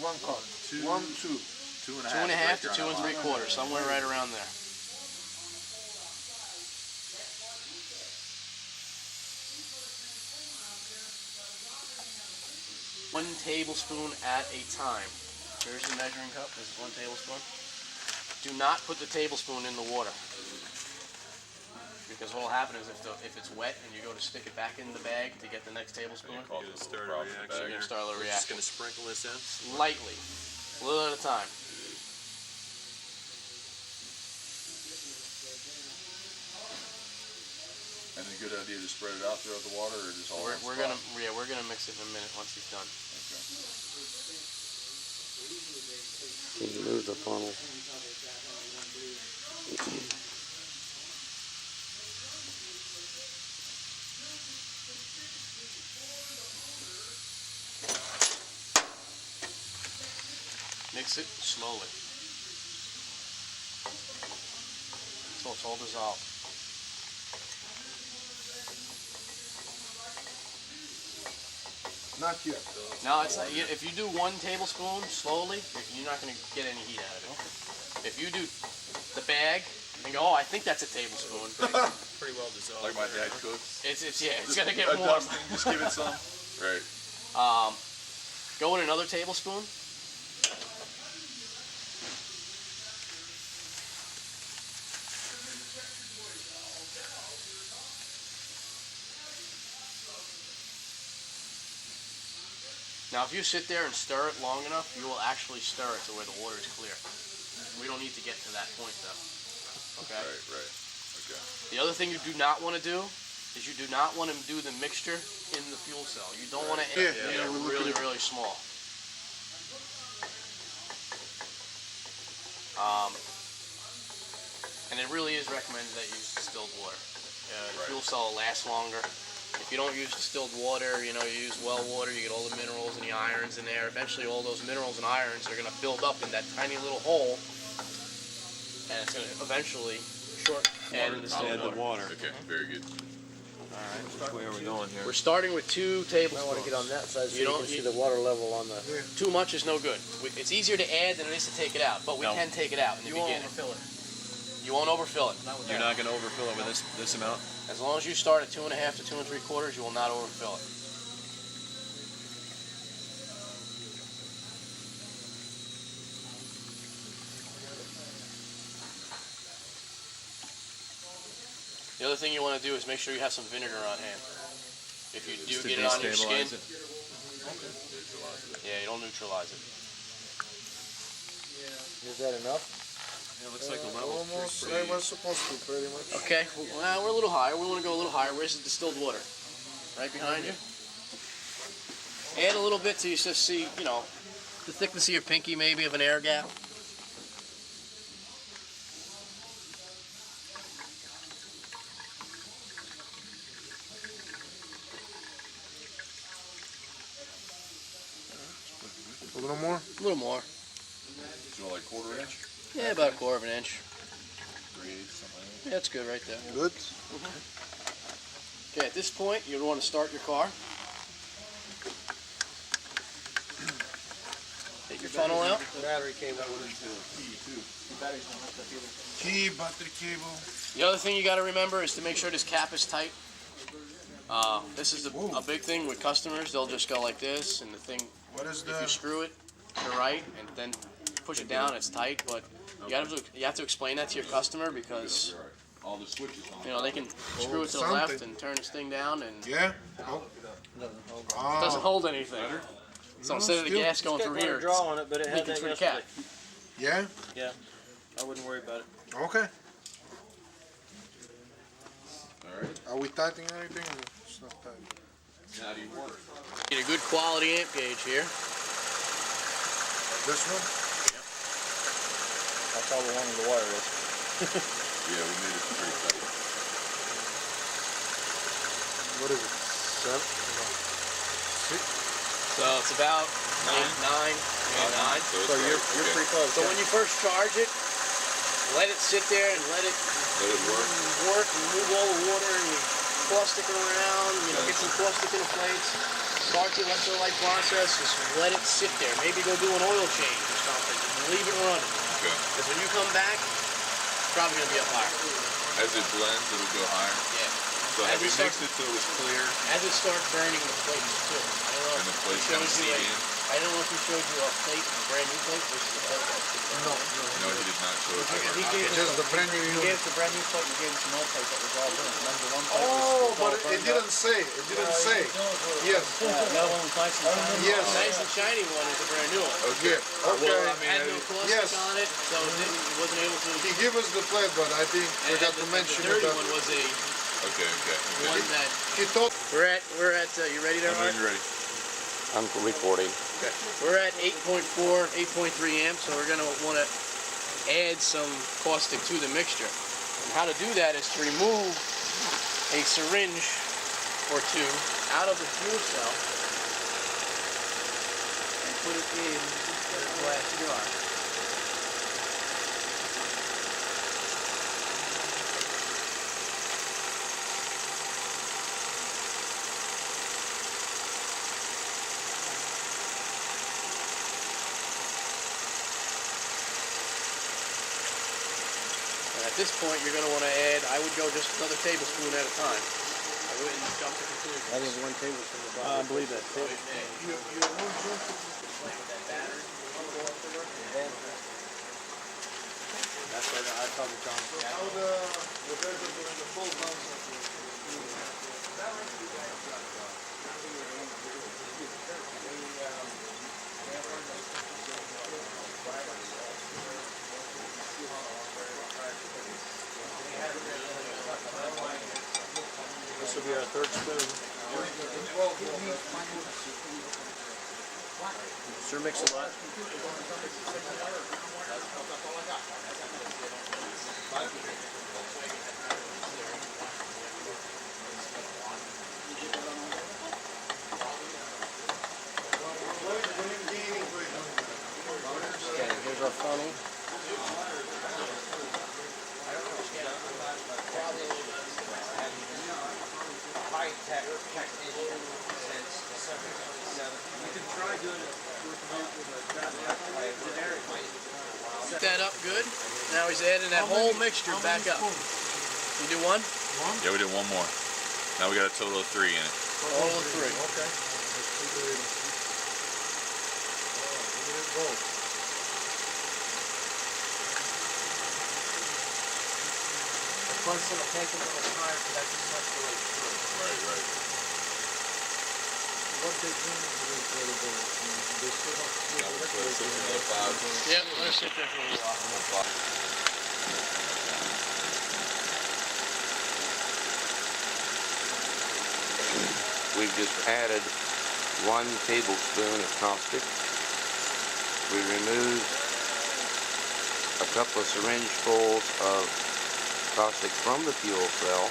1 cup. Two. 1, 2. 2.5. 2.5 to 2 3/4, somewhere right around there. 1 tablespoon at a time. Here's the measuring cup. This is 1 tablespoon. Do not put the tablespoon in the water, because what will happen is if it's wet and you go to stick it back in the bag to get the next tablespoon, You're going to start a reaction. you're going to start a We're just reaction. going to sprinkle this in. Lightly, a little at a time. And a good idea to spread it out throughout the water, or just all We're one gonna spot? we're gonna mix it in a minute once he's done. Okay. Can you move the funnel? Mix it slowly so it's all dissolved. Not yet. Now, it's not, if you do 1 tablespoon slowly, you're not going to get any heat out of it. If you do the bag and go, oh, I think that's a tablespoon, Pretty well dissolved. Like my dad cooks. it's going to get A warm. dusting, just give it some. Right. Go in another tablespoon. Now, if you sit there and stir it long enough, you will actually stir it to where the water is clear. We don't need to get to that point, though. Okay? Right. Okay. The other thing you do not want to do is you do not want to do the mixture in the fuel cell. You don't want to Yeah, get it really, really small. And it really is recommended that you use distilled water. The fuel cell will last longer. If you don't use distilled water, you use well water, you get all the minerals and the irons in there. Eventually all those minerals and irons are going to build up in that tiny little hole, and it's going to eventually add the distilled water. Okay, very good. Which way are we going here? We're starting with 2 tablespoons. I want to get on that side so You you, don't- can see the water level on the... Too much is no good. It's easier to add than it is to take it out, but we can take it out in the beginning. overfill it. You won't overfill it. You're not going to overfill it with this amount? As long as you start at 2.5 to 2 3/4, you will not overfill it. The other thing you want to do is make sure you have some vinegar on hand. If you do get it on your skin, yeah, you don't neutralize it. Is that enough? Yeah, it looks like the level's Almost pretty... like what's supposed to, pretty much. Okay, well, we're a little higher. We want to go a little higher. Where's the distilled water? Right behind you. Add a little bit to you just see, the thickness of your pinky, maybe of an air gap. A little more? A little more. So like 1/4 inch? Yeah, about 1/4 inch. 3/8, something like Yeah, that's good right there. Good. Okay, at this point, you'll want to start your car. Take your funnel out. Battery cable. Key, battery cable. The other thing you got to remember is to make sure this cap is tight. This is a big thing with customers. They'll just go like this, and the thing, What is if you screw it to the right and then push it down, it's tight. But you have to explain that to your customer, because all the switches on. they can screw it to the left and turn this thing down, and it Yeah? Oh. doesn't hold anything. So instead of the gas going through here, draw on it, but it it's had leaking that through the cap. Yeah? Yeah, I wouldn't worry about it. Okay. Alright. Are we tightening anything? It's not tight. Now do you want it? Get a good quality amp gauge here. This one? That's how long the wire is. Yeah, we made it pretty tight. What is it? 7? 6? So it's about 9. So you're pretty close. So when you first charge it, let it sit there and let it Let it work. and move all the water, and you caustic it around, get some caustic in the plates. start the electrolyte process, just let it sit there. Maybe go do an oil change or something. Just leave it running. Okay. Because when you come back, it's probably going to be up higher. As it blends, it'll go higher. Yeah. So As have you it starts- mixed it so it was clear As it starts burning the plates too. I don't know and if the he place showed kind of you seed a, in? I don't know if he showed you a plate, a brand new plate versus a plate that's been No, burned. No, he did not show it. He to her. gave us just the brand new He unit. gave us a brand new plate. He gave us an old plate that was all burned. Remember one plate Oh, was all but it burned didn't say. It didn't say. Yes. up? Yeah, the other one was nice and shiny. Yes. The nice and shiny one is a brand new one. Okay. Yeah, okay. Well, I It had mean, no caustic yes. on it, so it wasn't able to. He gave us the plate, but I think forgot to mention the it. dirty That one was a okay. one that he thought. we're at. You ready there, Art? I'm ready. I'm recording. Okay. We're at 8.4, 8.3 amps, so we're going to want to add some caustic to the mixture. And how to do that is to remove a syringe or two out of the fuel cell and put it in a glass jar. And at this point, you're going to want to add, I would go just another tablespoon at a time. I wouldn't jump to conclusions. I think 1 tablespoon was all. I believe that. That's why I probably John. How the guys are doing the full concept. This will be our third spoon. Sure mix a lot. Okay, here's our funnel. High-tech technician since December 27th. You can try doing it with generic. Set that up good. Now he's adding that whole mixture back up. You do one? Yeah, we did one more. Now we got a total of 3 in it. All of three. Okay. Of course, it'll take a little time for that to circulate through. Right. What they do is they still have to do electrolyte. Yep, let us sit there for a little while. We've just added 1 tablespoon of caustic. We removed a couple of syringe fulls of caustic from the fuel cell.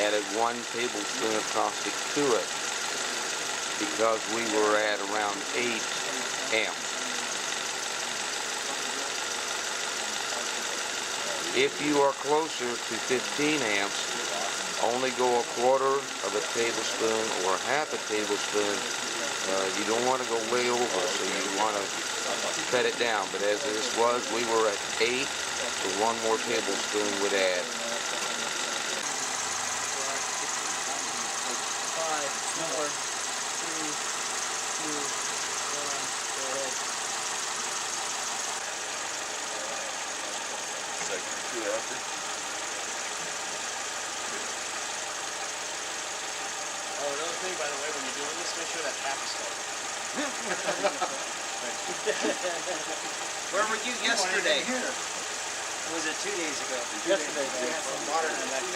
Added 1 tablespoon of caustic to it because we were at around 8 amps. If you are closer to 15 amps, only go a quarter of a tablespoon or half a tablespoon. You don't want to go way over, so you want to cut it down. But as this was, we were at 8, so 1 more tablespoon would add. 5, 4, 3, 2, 1. Go ahead. Second or 2 after. Oh, another thing, by the way, when you're doing this, make sure that tap is started. Where were you yesterday? Or was it 2 days ago? Yesterday, We had some water in that.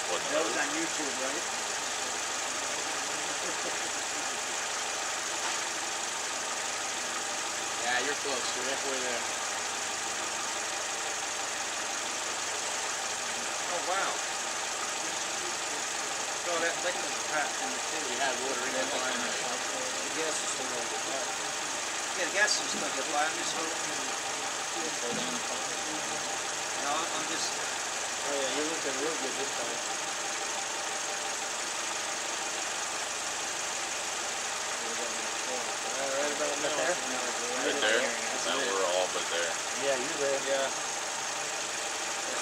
What That was on YouTube, right? Yeah, you're close. You're halfway there. Oh, wow. So that liquid packed in the tube. You had water in that line. The gas is still going to get by. Yeah, the gas is still going to get by. I'm just hoping. No, I'm just. Oh yeah, you're looking real good this time.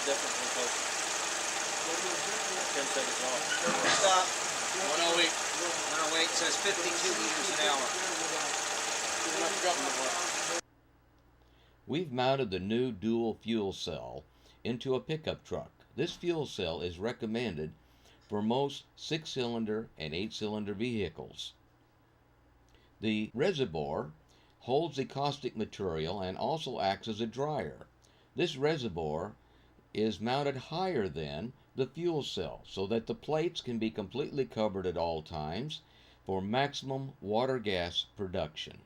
different because Ken said it's off. stop. 108. 108 says 52 liters an hour. We've mounted the new dual fuel cell into a pickup truck. This fuel cell is recommended for most 6-cylinder and 8-cylinder vehicles. The reservoir holds the caustic material and also acts as a dryer. This reservoir is mounted higher than the fuel cell so that the plates can be completely covered at all times for maximum water gas production.